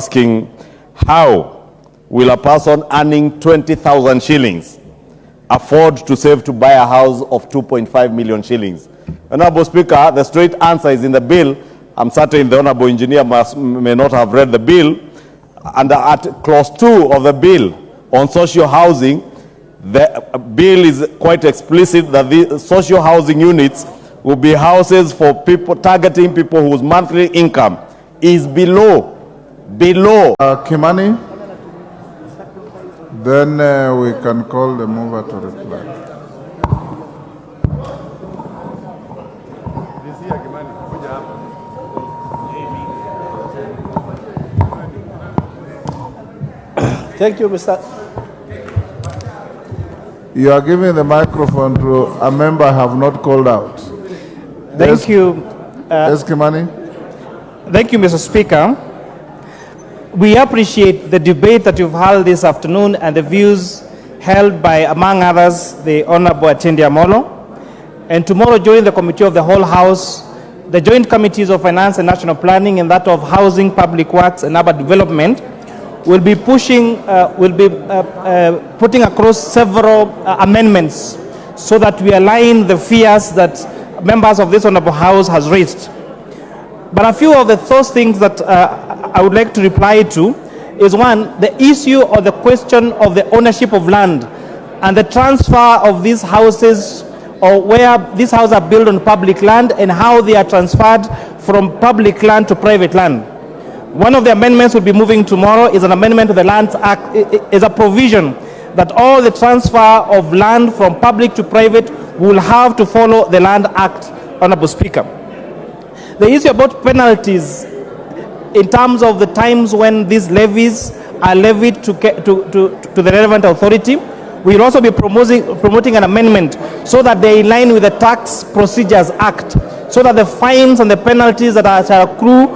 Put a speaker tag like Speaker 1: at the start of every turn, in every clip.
Speaker 1: Asking, how will a person earning 20,000 shillings afford to save to buy a house of 2.5 million shillings? Honorable Speaker, the straight answer is in the bill. I'm certain the Honorable Engineer may not have read the bill. And at clause 2 of the bill on social housing, the bill is quite explicit that the social housing units will be houses for people, targeting people whose monthly income is below
Speaker 2: Kimani, then we can call the mover to reply.
Speaker 3: Thank you, Mr.
Speaker 2: You are giving the microphone to a member I have not called out.
Speaker 3: Thank you.
Speaker 2: Yes, Kimani.
Speaker 3: Thank you, Mr. Speaker. We appreciate the debate that you've held this afternoon and the views held by, among others, the Honorable Atendi Amolo. And tomorrow, during the Committee of the Whole House, the Joint Committees of Finance and National Planning and that of Housing, Public Works and Urban Development will be putting across several amendments so that we align the fears that members of this Honorable House has raised. But a few of those things that I would like to reply to is, one, the issue or the question of the ownership of land and the transfer of these houses, or where these houses are built on public land and how they are transferred from public land to private land. One of the amendments we'll be moving tomorrow is an amendment to the Lands Act, is a provision that all the transfer of land from public to private will have to follow the Land Act, Honorable Speaker. The issue about penalties in terms of the times when these levies are levied to the relevant authority, we will also be promoting an amendment so that they align with the Tax Procedures Act, so that the fines and the penalties that shall accrue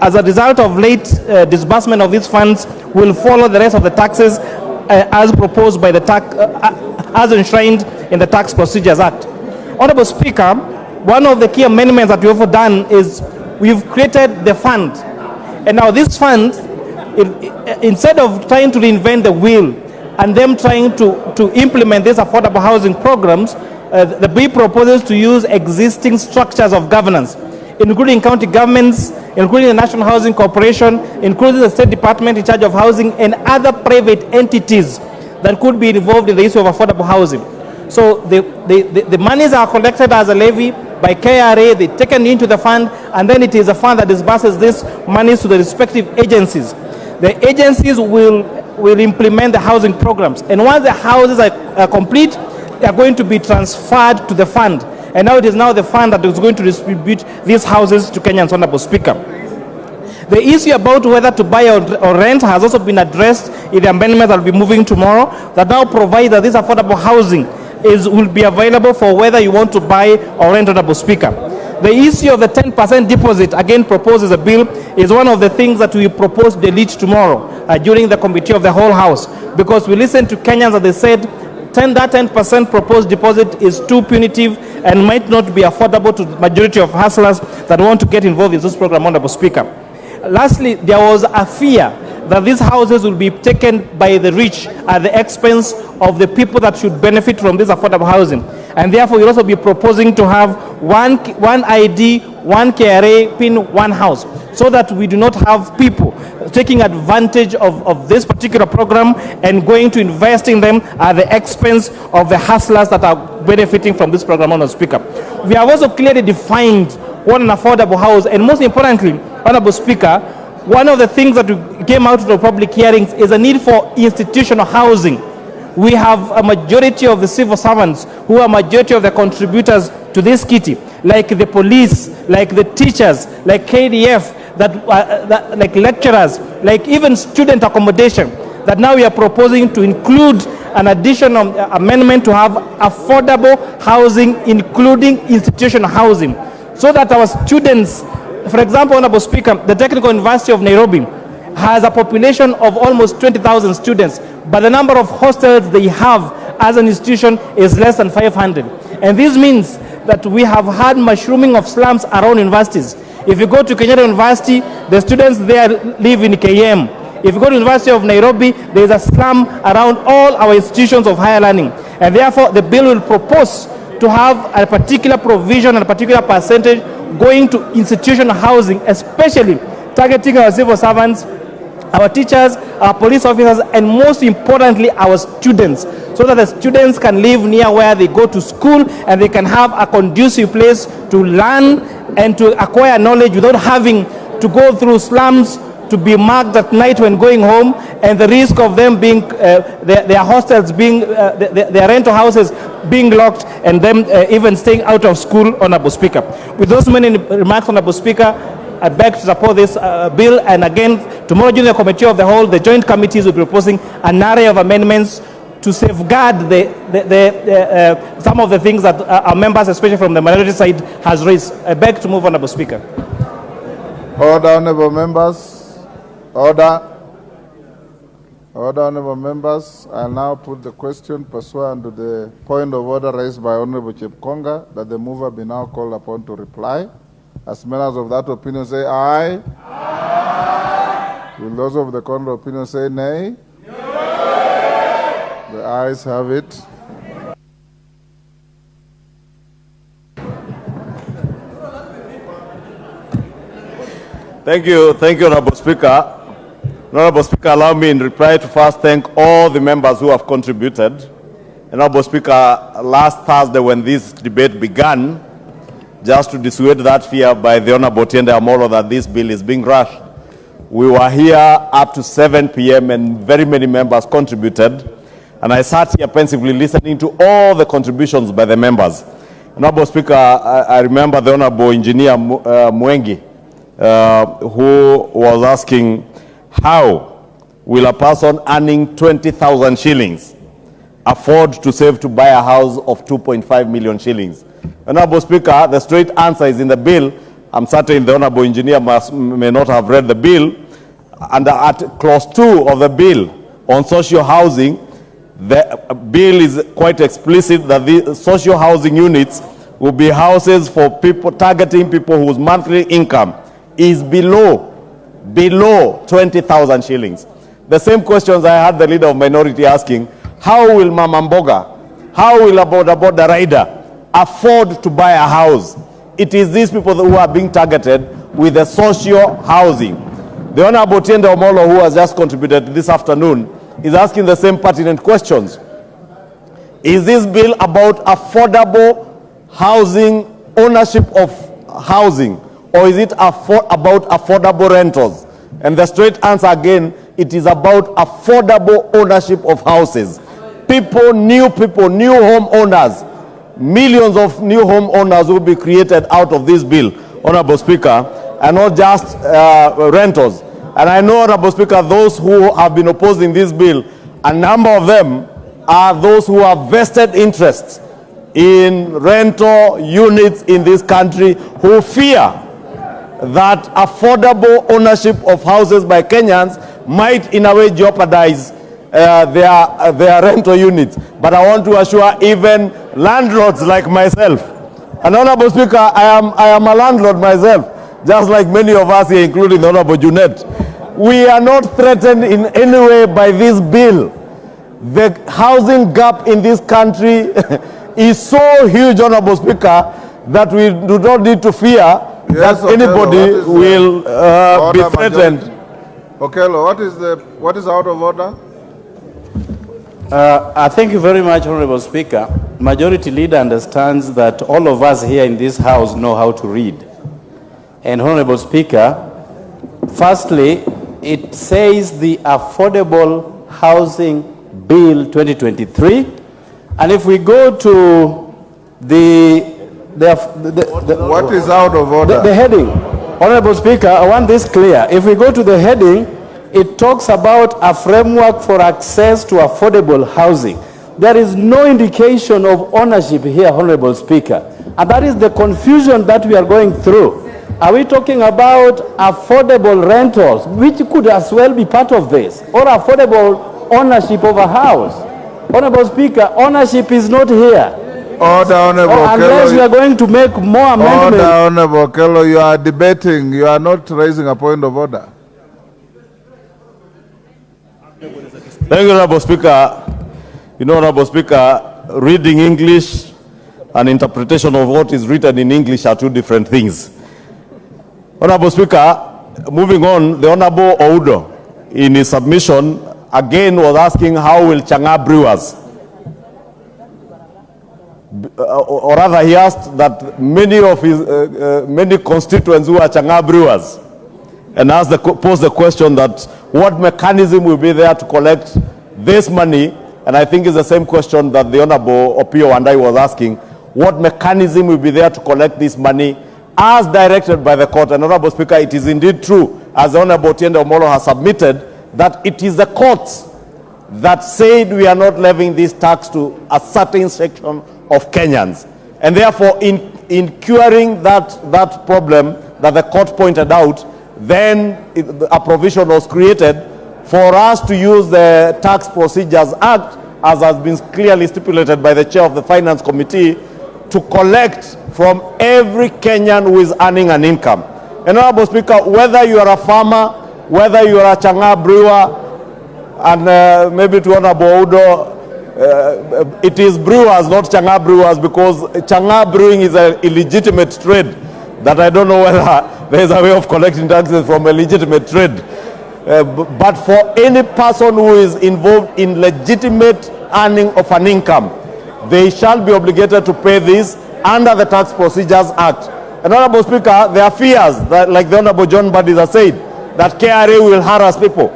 Speaker 3: as a result of late disbursement of these funds will follow the rest of the taxes as proposed by the as enshrined in the Tax Procedures Act. Honorable Speaker, one of the key amendments that we've done is we've created the fund. And now this fund, instead of trying to reinvent the wheel and them trying to implement these affordable housing programs, the bill proposes to use existing structures of governance, including county governments, including the National Housing Corporation, including the State Department in charge of housing, and other private entities that could be involved in the issue of affordable housing. So the monies are collected as a levy by KRA, they're taken into the fund, and then it is a fund that disburses these monies to the respective agencies. The agencies will implement the housing programs, and once the houses are complete, they are going to be transferred to the fund. And now it is now the fund that is going to distribute these houses to Kenyans, Honorable Speaker. The issue about whether to buy or rent has also been addressed in the amendment that will be moving tomorrow, that now provides that this affordable housing will be available for whether you want to buy or rent, Honorable Speaker. The issue of the 10% deposit, again proposed as a bill, is one of the things that we propose to delete tomorrow during the Committee of the Whole House, because we listened to Kenyans and they said that 10% proposed deposit is too punitive and might not be affordable to the majority of hustlers that want to get involved in this program, Honorable Speaker. Lastly, there was a fear that these houses will be taken by the rich at the expense of the people that should benefit from this affordable housing. And therefore, we'll also be proposing to have one ID, one KRA PIN, one house, so that we do not have people taking advantage of this particular program and going to invest in them at the expense of the hustlers that are benefiting from this program, Honorable Speaker. We have also clearly defined what an affordable house, and most importantly, Honorable Speaker, one of the things that came out of the public hearings is a need for institutional housing. We have a majority of the civil servants who are majority of the contributors to this kitty, like the police, like the teachers, like KDF, like lecturers, like even student accommodation, that now we are proposing to include an additional amendment to have affordable housing, including institutional housing, so that our students, for example, Honorable Speaker, the Technical University of Nairobi has a population of almost 20,000 students, but the number of hostels they have as an institution is less than 500. And this means that we have had mushrooming of slums around universities. If you go to Kenyatta University, the students there live in KM. If you go to the University of Nairobi, there is a slum around all our institutions of higher learning. And therefore, the bill will propose to have a particular provision and a particular percentage going to institutional housing, especially targeting our civil servants, our teachers, our police officers, and most importantly, our students, so that the students can live near where they go to school and they can have a conducive place to learn and to acquire knowledge without having to go through slums, to be marked at night when going home, and the risk of them being, their hostels being, their rental houses being locked, and them even staying out of school, Honorable Speaker. With those many remarks, Honorable Speaker, I beg to support this bill, and again, tomorrow during the committee of the whole, the joint committees will be proposing an array of amendments to safeguard some of the things that our members, especially from the minority side, has raised. I beg to move, Honorable Speaker.
Speaker 2: Order, honorable members. Order. Order, honorable members. I now put the question pursuant to the point of order raised by Honorable Chepkonga, that the mover be now called upon to reply. As members of that opinion say aye. Aye. Will those of the contrary opinion say nay? No. The ayes have it.
Speaker 1: Thank you, Honorable Speaker. Honorable Speaker, allow me in reply to first thank all the members who have contributed. Honorable Speaker, last Thursday when this debate began, just to dissuade that fear by the Honorable Tiende Amolo that this bill is being rushed, we were here up to 7 p.m. and very many members contributed. And I sat here pensively listening to all the contributions by the members. Honorable Speaker, I remember the Honorable Engineer Mwengi, who was asking, how will a person earning 20,000 shillings afford to save to buy a house of 2.5 million shillings? Honorable Speaker, the straight answer is in the bill. I'm certain the Honorable Engineer may not have read the bill. Under clause 2 of the bill on social housing, the bill is quite explicit that the social housing units will be houses for people, targeting people whose monthly income is below 20,000 shillings. The same questions I had the leader of minority asking, how will Mama Mboga, how will a boda rider afford to buy a house? It is these people who are being targeted with the social housing. The Honorable Tiende Omolo, who has just contributed this afternoon, is asking the same pertinent questions. Is this bill about affordable housing, ownership of housing, or is it about affordable rentals? And the straight answer again, it is about affordable ownership of houses. New home owners, millions of new home owners will be created out of this bill, Honorable Speaker, and not just rentals. And I know, Honorable Speaker, those who have been opposing this bill, a number of them are those who have vested interests in rental units in this country, who fear that affordable ownership of houses by Kenyans might in a way jeopardize their rental units. But I want to assure even landlords like myself, and Honorable Speaker, I am a landlord myself, just like many of us here, including the Honorable Junet. We are not threatened in any way by this bill. The housing gap in this country is so huge, Honorable Speaker, that we do not need to fear that anybody will be threatened.
Speaker 2: Okello, what is out of order?
Speaker 4: Thank you very much, Honorable Speaker. Majority Leader understands that all of us here in this House know how to read. And Honorable Speaker, firstly, it says the Affordable Housing Bill 2023. And if we go to
Speaker 2: what is out of order?
Speaker 4: The heading. Honorable Speaker, I want this clear. If we go to the heading, it talks about a framework for access to affordable housing. There is no indication of ownership here, Honorable Speaker. And that is the confusion that we are going through. Are we talking about affordable rentals, which could as well be part of this, or affordable ownership of a house? Honorable Speaker, ownership is not here.
Speaker 2: Order, Honorable
Speaker 4: Unless we
Speaker 2: Okello.
Speaker 4: are going to make more
Speaker 2: Order,
Speaker 4: amendments.
Speaker 2: Honorable Okello. You are debating. You are not raising a point of order.
Speaker 1: Thank you, Honorable Speaker. You know, Honorable Speaker, reading English and interpretation of what is written in English are two different things. Honorable Speaker, moving on, the Honorable Oudo, in his submission, again was asking how will Chang'a brewers, or rather he asked that many of his, many constituents who are Chang'a brewers, and posed the question that what mechanism will be there to collect this money, and I think it's the same question that the Honorable Opio and I was asking, what mechanism will be there to collect this money as directed by the court. And Honorable Speaker, it is indeed true, as the Honorable Tiende Omolo has submitted, that it is the courts that said we are not levying this tax to a certain section of Kenyans. And therefore, in curing that problem that the court pointed out, then a provision was created for us to use the Tax Procedures Act, as has been clearly stipulated by the chair of the Finance Committee, to collect from every Kenyan who is earning an income. And Honorable Speaker, whether you are a farmer, whether you are a Chang'a brewer, and maybe to Honorable Oudo, it is brewers, not Chang'a brewers, because Chang'a brewing is an illegitimate trade that I don't know whether there is a way of collecting taxes from a legitimate trade. But for any person who is involved in legitimate earning of an income, they shall be obligated to pay this under the Tax Procedures Act. And Honorable Speaker, there are fears that, like the Honorable John Badis has said, that KRA will harass people.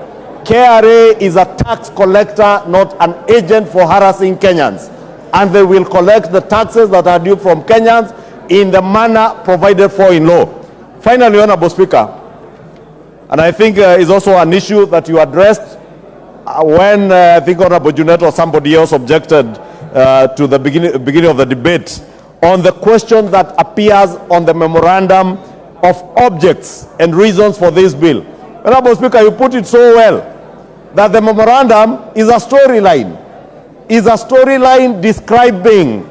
Speaker 1: KRA is a tax collector, not an agent for harassing Kenyans. And they will collect the taxes that are due from Kenyans in the manner provided for in law. Finally, Honorable Speaker, and I think is also an issue that you addressed when I think Honorable Junet or somebody else objected to the beginning of the debate on the question that appears on the memorandum of objects and reasons for this bill. Honorable Speaker, you put it so well that the memorandum is a storyline, describing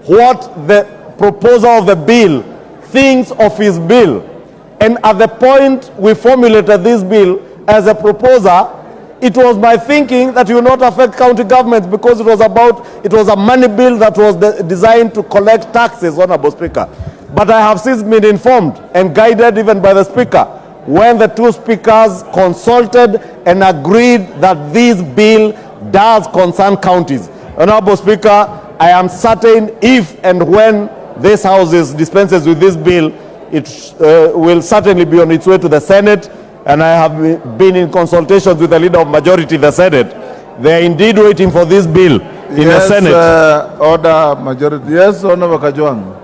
Speaker 1: what the proposer of the bill thinks of his bill. And at the point we formulated this bill as a proposer, it was my thinking that it will not affect county governments because it was a money bill that was designed to collect taxes, Honorable Speaker. But I have since been informed and guided even by the Speaker when the two speakers consulted and agreed that this bill does concern counties. Honorable Speaker, I am certain if and when this House dispenses with this bill, it will certainly be on its way to the Senate, and I have been in consultations with the leader of majority in the Senate. They are indeed waiting for this bill in the Senate.
Speaker 2: Order, majority. Yes, Honorable Kajwang.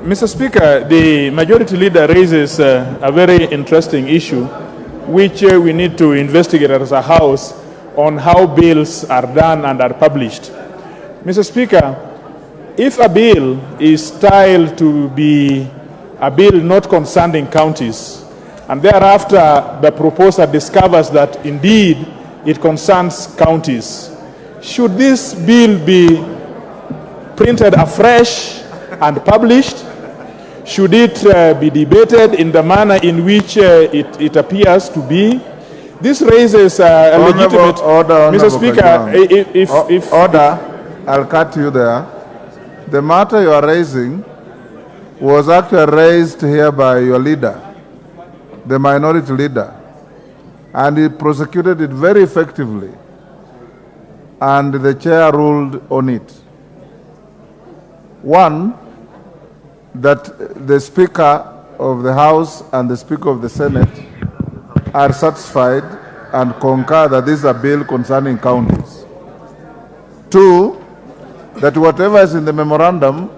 Speaker 5: Mr. Speaker, the majority leader raises a very interesting issue, which we need to investigate as a House on how bills are done and are published. Mr. Speaker, if a bill is styled to be a bill not concerning counties, and thereafter the proposer discovers that indeed it concerns counties, should this bill be printed afresh and published? Should it be debated in the manner in which it appears to be? This raises a legitimate...
Speaker 2: Order,
Speaker 5: Mr. Speaker, if...
Speaker 2: Order, I'll cut you there. The matter you are raising was actually raised here by your leader, the minority leader, and he prosecuted it very effectively, and the chair ruled on it. One, that the Speaker of the House and the Speaker of the Senate are satisfied and concur that this is a bill concerning counties. Two, that whatever is in the memorandum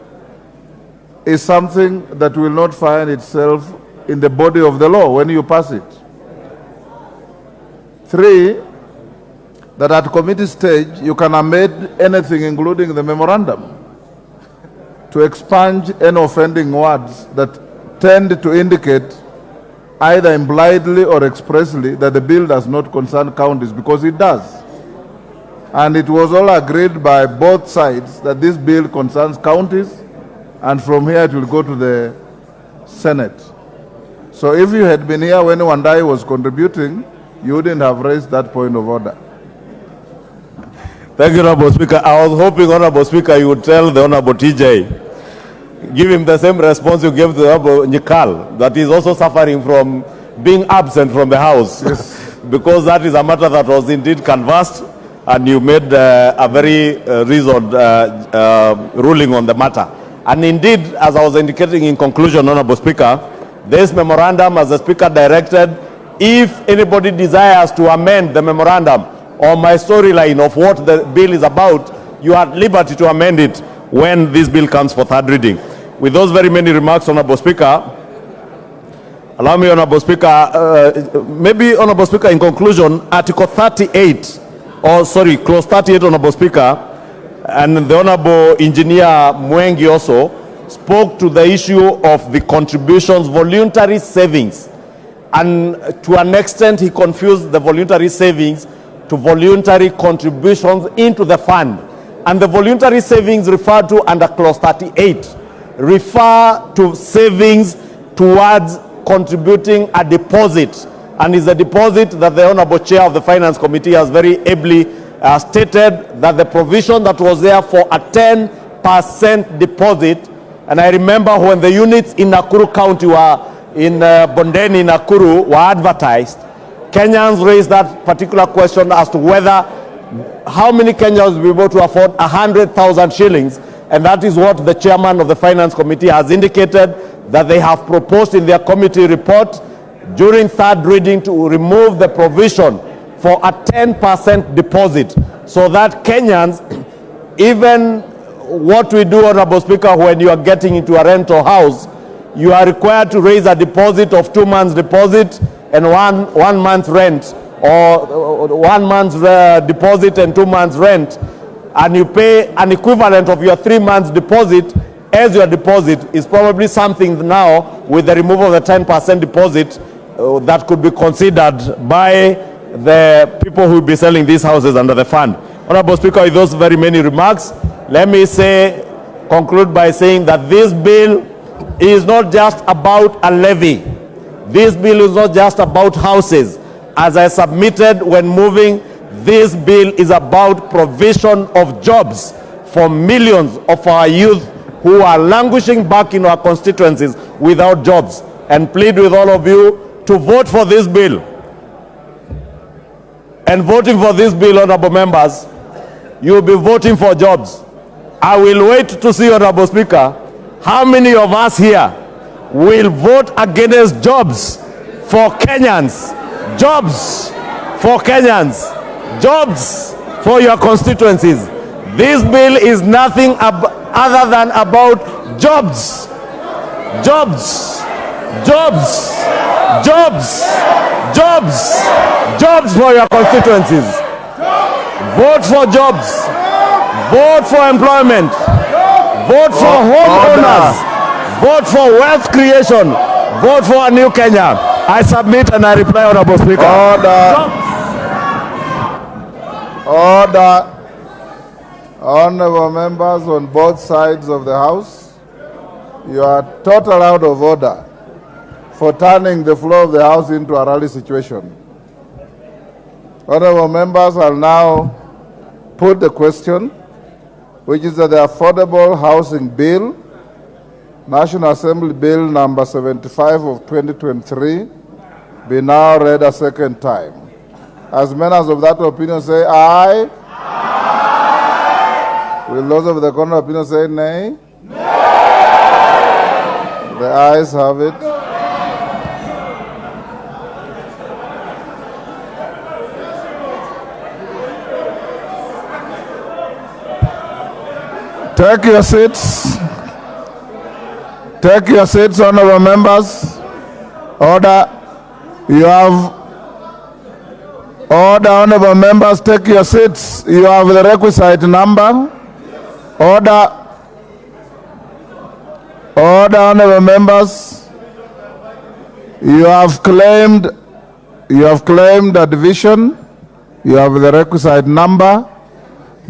Speaker 2: is something that will not find itself in the body of the law when you pass it. Three, that at committee stage you can amend anything including the memorandum to expunge any offending words that tend to indicate either impliedly or expressly that the bill does not concern counties, because it does. And it was all agreed by both sides that this bill concerns counties, and from here it will go to the Senate. So if you had been here when Wandai was contributing, you wouldn't have raised that point of order.
Speaker 1: Thank you, Honorable Speaker. I was hoping, Honorable Speaker, you would tell the Honorable TJ, give him the same response you gave to the Honorable Nyikal, that he's also suffering from being absent from the House.
Speaker 2: Yes.
Speaker 1: Because that is a matter that was indeed canvassed, and you made a very reasoned ruling on the matter. And indeed, as I was indicating in conclusion, Honorable Speaker, this memorandum, as the Speaker directed, if anybody desires to amend the memorandum or my storyline of what the bill is about, you are at liberty to amend it when this bill comes for third reading. With those very many remarks, Honorable Speaker, allow me, Honorable Speaker, maybe, Honorable Speaker, in conclusion, Article 38, or sorry, Clause 38, Honorable Speaker, and the Honorable Engineer Mwengi also spoke to the issue of the contributions, voluntary savings. And to an extent, he confused the voluntary savings to voluntary contributions into the fund. And the voluntary savings referred to under Clause 38 refer to savings towards contributing a deposit. And is a deposit that the Honorable Chair of the Finance Committee has very ably stated that the provision that was there for a 10% deposit, and I remember when the units in Nakuru County were in Bondeni, Nakuru, were advertised, Kenyans raised that particular question as to whether how many Kenyans will be able to afford 100,000 shillings, and that is what the chairman of the Finance Committee has indicated that they have proposed in their committee report during third reading to remove the provision for a 10% deposit, so that Kenyans, even what we do, Honorable Speaker, when you are getting into a rental house, you are required to raise a deposit of 2 months deposit and one month rent, or 1 month's deposit and 2 months rent, and you pay an equivalent of your 3 months deposit as your deposit. Is probably something now with the removal of the 10% deposit that could be considered by the people who will be selling these houses under the fund. Honorable Speaker, with those very many remarks, let me conclude by saying that this bill is not just about a levy. This bill is not just about houses. As I submitted when moving, this bill is about provision of jobs for millions of our youth who are languishing back in our constituencies without jobs. And plead with all of you to vote for this bill. And voting for this bill, honorable members, you will be voting for jobs. I will wait to see, Honorable Speaker, how many of us here will vote against jobs for Kenyans, jobs for Kenyans, jobs for your constituencies. This bill is nothing other than about jobs, jobs, jobs, jobs, jobs, jobs for your constituencies. Vote for jobs. Vote for employment. Vote for homeowners. Vote for wealth creation. Vote for a new Kenya. I submit and I reply, Honorable Speaker.
Speaker 2: Order. Honorable members on both sides of the House, you are total out of order for turning the floor of the House into a rally situation. Honorable members, I'll now put the question, which is that the Affordable Housing Bill, National Assembly Bill number 75 of 2023, be now read a second time. As members of that opinion say aye. Aye. Will those of the contrary opinion say nay? Nay. The ayes have it. Take your seats. Take your seats, honorable members. Order. You have order, honorable members. Take your seats. You have the requisite number. Order. Order, honorable members. You have claimed a division. You have the requisite number.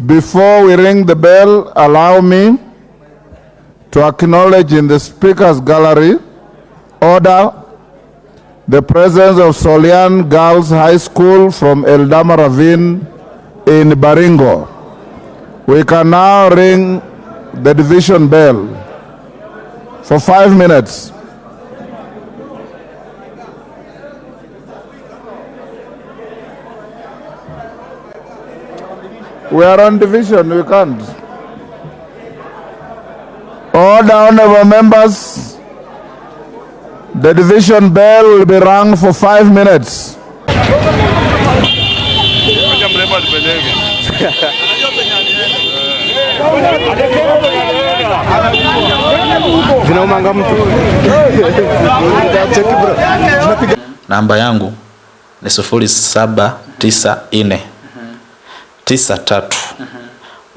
Speaker 2: Before we ring the bell, allow me to acknowledge in the Speaker's Gallery order the presence of Solian Girls High School from Eldama Ravine in Baringo. We can now ring the division bell for 5 minutes. We are on division, we can't. Order, honorable members. The division bell will be rung for 5 minutes.
Speaker 6: Namba yangu ni 0794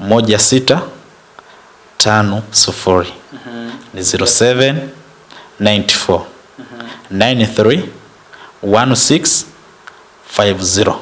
Speaker 6: 93 1650 ni 0794 93 1650.